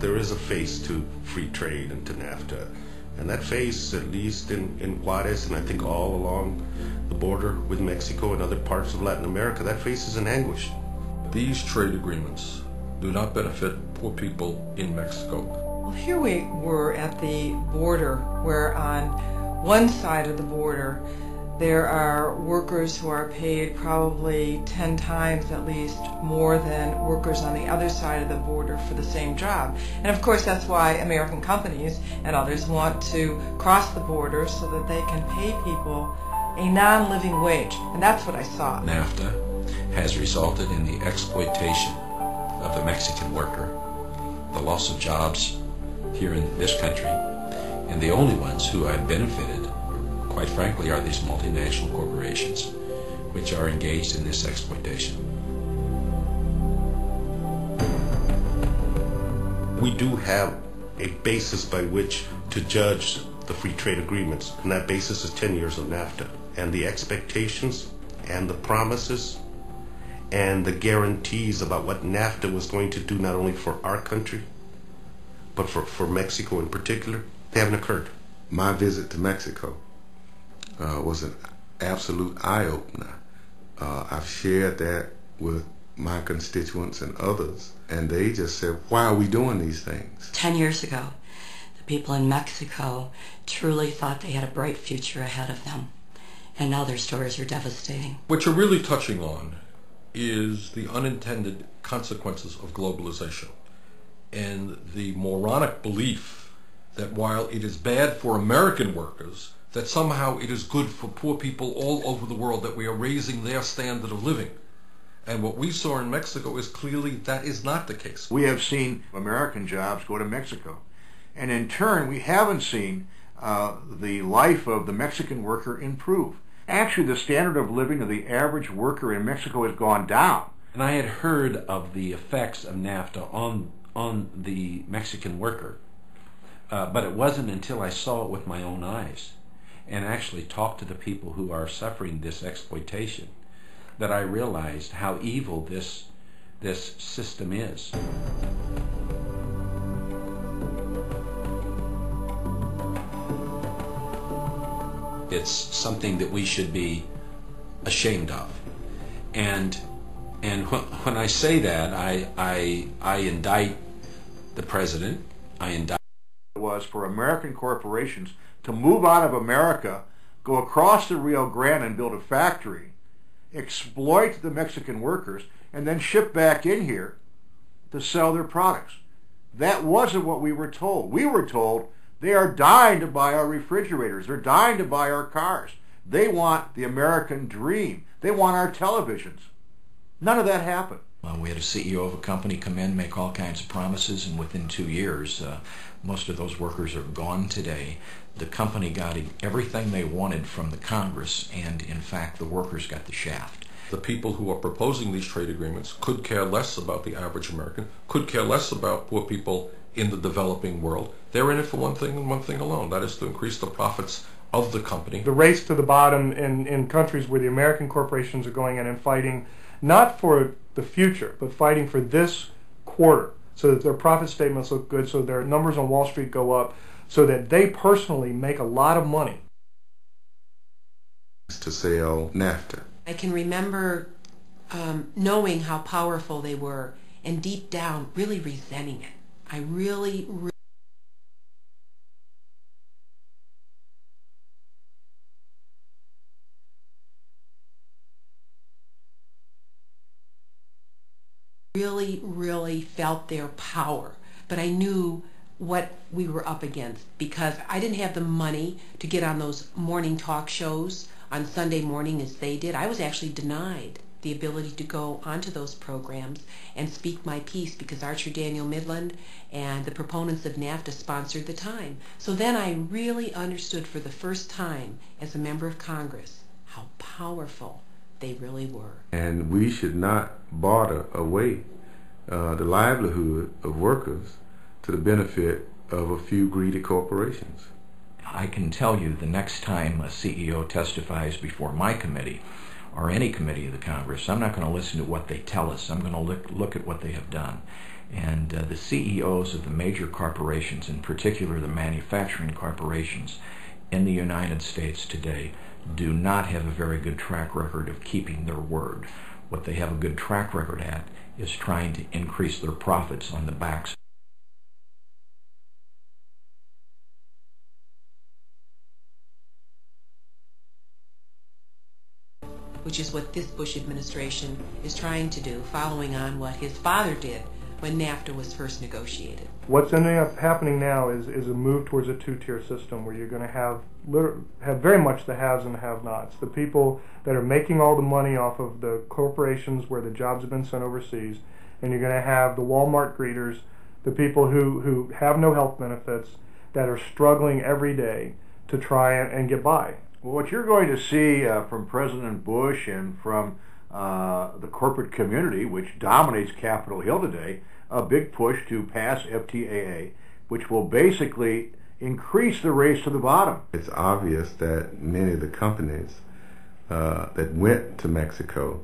there is a face to free trade and to NAFTA. And that face, at least in Juarez and I think all along the border with Mexico and other parts of Latin America, that face is in anguish. These trade agreements do not benefit poor people in Mexico. Well, here we were at the border, where on one side of the border there are workers who are paid probably 10 times at least more than workers on the other side of the border for the same job. And of course that's why American companies and others want to cross the border so that they can pay people a non-living wage. And that's what I saw. NAFTA has resulted in the exploitation of the Mexican worker, the loss of jobs here in this country, and the only ones who have benefited, quite frankly, are these multinational corporations which are engaged in this exploitation. We do have a basis by which to judge the free trade agreements, and that basis is 10 years of NAFTA. And the expectations and the promises and the guarantees about what NAFTA was going to do not only for our country, but for Mexico in particular, they haven't occurred. My visit to Mexico was an absolute eye-opener. I've shared that with my constituents and others, and they just said, why are we doing these things? 10 years ago, the people in Mexico truly thought they had a bright future ahead of them, and now their stories are devastating. What you're really touching on is the unintended consequences of globalization and the moronic belief that while it is bad for American workers, that somehow it is good for poor people all over the world, that we are raising their standard of living. And what we saw in Mexico is clearly that is not the case. We have seen American jobs go to Mexico. And in turn, we haven't seen the life of the Mexican worker improve. Actually, the standard of living of the average worker in Mexico has gone down. And I had heard of the effects of NAFTA on the Mexican worker, but it wasn't until I saw it with my own eyes and actually talked to the people who are suffering this exploitation that I realized how evil this system is. It's something that we should be ashamed of. And when I say that, I indict the president. I indict. It was for American corporations to move out of America, go across the Rio Grande and build a factory, exploit the Mexican workers, and then ship back in here to sell their products. That wasn't what we were told. We were told they are dying to buy our refrigerators. They're dying to buy our cars. They want the American dream. They want our televisions. None of that happened. We had a CEO of a company come in, make all kinds of promises, and within 2 years, most of those workers are gone today. The company got everything they wanted from the Congress, and in fact, the workers got the shaft. The people who are proposing these trade agreements could care less about the average American, could care less about poor people in the developing world. They're in it for one thing and one thing alone, that is to increase the profits of the company. The race to the bottom in countries where the American corporations are going in and fighting not for the future, but fighting for this quarter so that their profit statements look good, so their numbers on Wall Street go up, so that they personally make a lot of money. To sell NAFTA. I can remember knowing how powerful they were, and deep down really resenting it. I really felt their power, but I knew what we were up against because I didn't have the money to get on those morning talk shows on Sunday morning as they did. I was actually denied the ability to go onto those programs and speak my piece because Archer Daniel Midland and the proponents of NAFTA sponsored the time. So then I really understood for the first time as a member of Congress how powerful they really were. And we should not barter away the livelihood of workers to the benefit of a few greedy corporations. I can tell you the next time a CEO testifies before my committee or any committee of the Congress. I'm not going to listen to what they tell us. I'm going to look at what they have done. And the CEOs of the major corporations, in particular the manufacturing corporations in the United States today, do not have a very good track record of keeping their word. What they have a good track record at is trying to increase their profits on the backs which is what this Bush administration is trying to do, following on what his father did when NAFTA was first negotiated. What's ending up happening now is a move towards a two-tier system where you're going to have very much the haves and the have-nots. The people that are making all the money off of the corporations where the jobs have been sent overseas, and you're going to have the Walmart greeters, the people who have no health benefits, that are struggling every day to try and get by. Well, what you're going to see from President Bush and from the corporate community, which dominates Capitol Hill today, a big push to pass FTAA, which will basically increase the race to the bottom. It's obvious that many of the companies that went to Mexico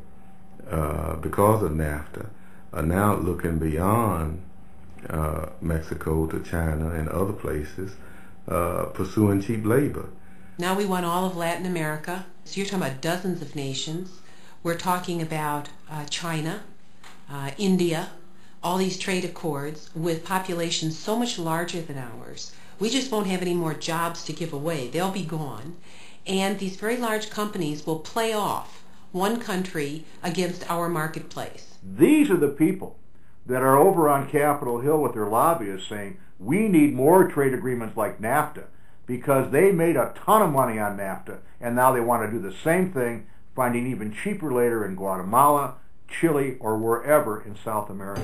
because of NAFTA are now looking beyond Mexico to China and other places, pursuing cheap labor. Now we want all of Latin America. So you're talking about dozens of nations. We're talking about China, India, all these trade accords with populations so much larger than ours. We just won't have any more jobs to give away. They'll be gone. And these very large companies will play off one country against our marketplace. These are the people that are over on Capitol Hill with their lobbyists saying, we need more trade agreements like NAFTA, because they made a ton of money on NAFTA, and now they want to do the same thing, finding even cheaper labor in Guatemala, Chile, or wherever in South America.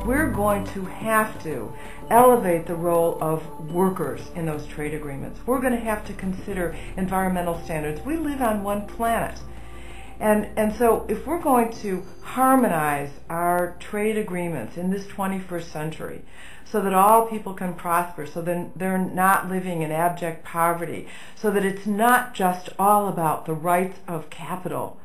We're going to have to elevate the role of workers in those trade agreements. We're going to have to consider environmental standards. We live on one planet. And so if we're going to harmonize our trade agreements in this 21st century so that all people can prosper, so then they're not living in abject poverty, so that it's not just all about the rights of capital,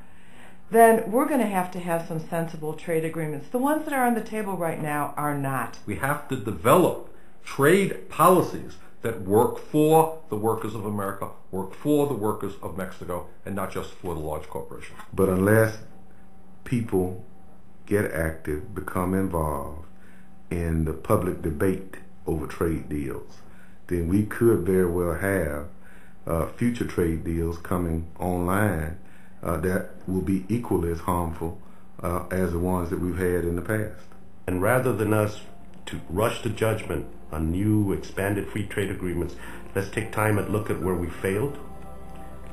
then we're going to have some sensible trade agreements. The ones that are on the table right now are not. We have to develop trade policies that work for the workers of America, work for the workers of Mexico, and not just for the large corporations. But unless people get active, become involved in the public debate over trade deals, then we could very well have future trade deals coming online that will be equally as harmful as the ones that we've had in the past. And rather than us to rush to judgment on new expanded free trade agreements, let's take time and look at where we failed.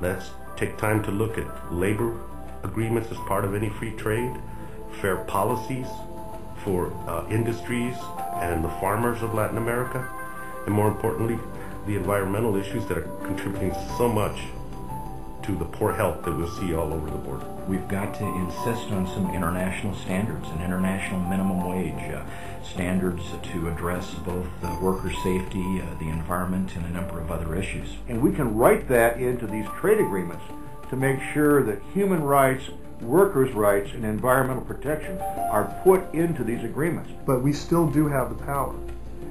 Let's take time to look at labor agreements as part of any free trade, fair policies for industries and the farmers of Latin America, and more importantly, the environmental issues that are contributing so much to the poor health that we'll see all over the border. We've got to insist on some international standards, an international minimum wage, standards to address both worker safety, the environment, and a number of other issues. And we can write that into these trade agreements to make sure that human rights, workers' rights, and environmental protection are put into these agreements. But we still do have the power.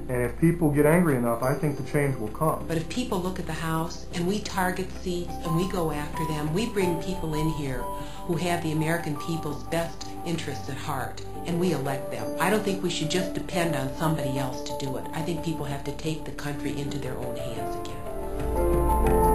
And if people get angry enough, I think the change will come. But if people look at the House and we target seats and we go after them, we bring people in here who have the American people's best interests at heart, and we elect them. I don't think we should just depend on somebody else to do it. I think people have to take the country into their own hands again.